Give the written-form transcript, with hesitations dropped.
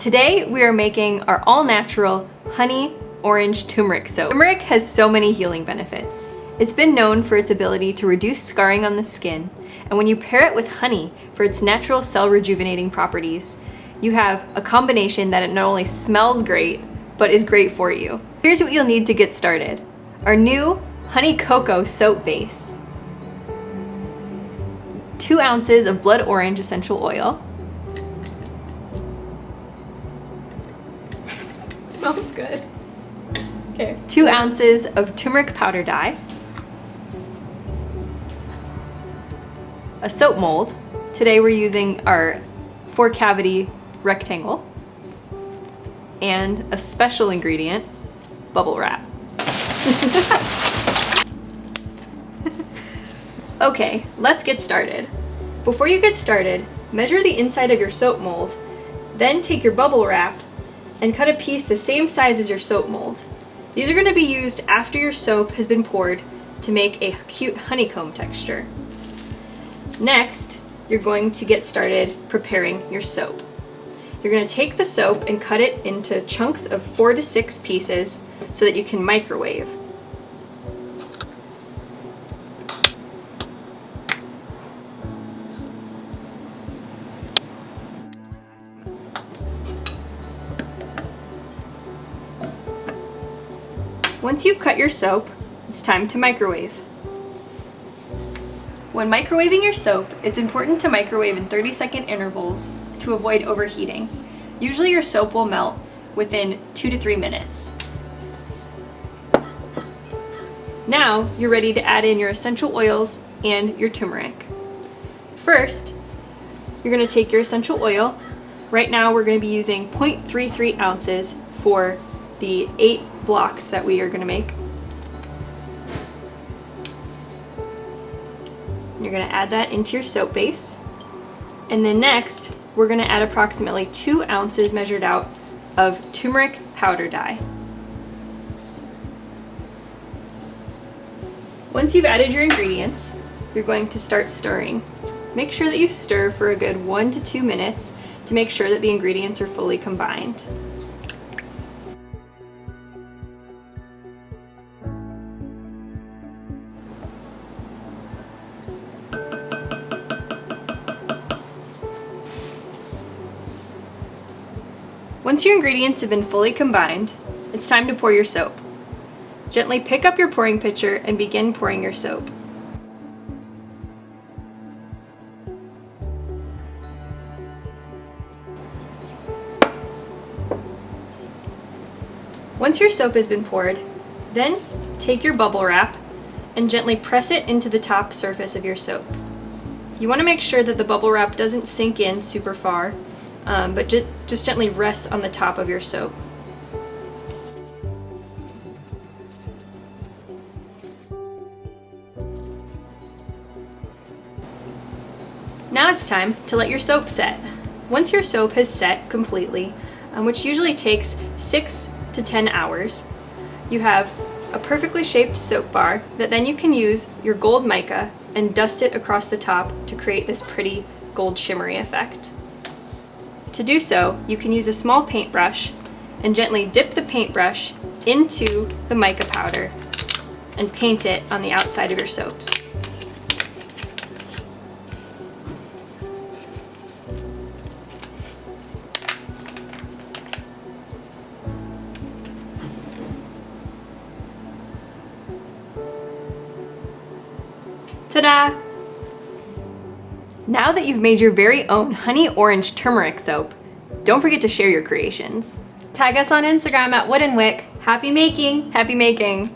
Today we are making our all-natural honey orange turmeric soap. Turmeric has so many healing benefits. It's been known for its ability to reduce scarring on the skin, and when you pair it with honey for its natural cell rejuvenating properties, you have a combination that it not only smells great, but is great for you. Here's what you'll need to get started. Our new honey cocoa soap base, 2 ounces of blood orange essential oil, smells good. Okay. 2 ounces of turmeric powder dye, a soap mold. Today we're using our 4-cavity rectangle, and a special ingredient, bubble wrap. Okay, let's get started. Before you get started, measure the inside of your soap mold, then take your bubble wrap and cut a piece the same size as your soap mold. These are going to be used after your soap has been poured to make a cute honeycomb texture. Next, you're going to get started preparing your soap. You're going to take the soap and cut it into chunks of 4 to 6 pieces so that you can microwave. Once you've cut your soap, it's time to microwave. When microwaving your soap, it's important to microwave in 30-second intervals to avoid overheating. Usually your soap will melt within 2 to 3 minutes. Now you're ready to add in your essential oils and your turmeric. First, you're going to take your essential oil. Right now we're going to be using 0.33 ounces for the 8 blocks that we are going to make. You're going to add that into your soap base. And then next, we're going to add approximately 2 ounces measured out of turmeric powder dye. Once you've added your ingredients, you're going to start stirring. Make sure that you stir for a good 1 to 2 minutes to make sure that the ingredients are fully combined. Once your ingredients have been fully combined, it's time to pour your soap. Gently pick up your pouring pitcher and begin pouring your soap. Once your soap has been poured, then take your bubble wrap and gently press it into the top surface of your soap. You want to make sure that the bubble wrap doesn't sink in super far, but just gently rest on the top of your soap. Now it's time to let your soap set. Once your soap has set completely, which usually takes 6 to 10 hours, you have a perfectly shaped soap bar that then you can use your gold mica and dust it across the top to create this pretty gold shimmery effect. To do so, you can use a small paintbrush and gently dip the paintbrush into the mica powder and paint it on the outside of your soaps. Ta-da! Now that you've made your very own honey orange turmeric soap, don't forget to share your creations. Tag us on Instagram at Wood and Wick. Happy making! Happy making!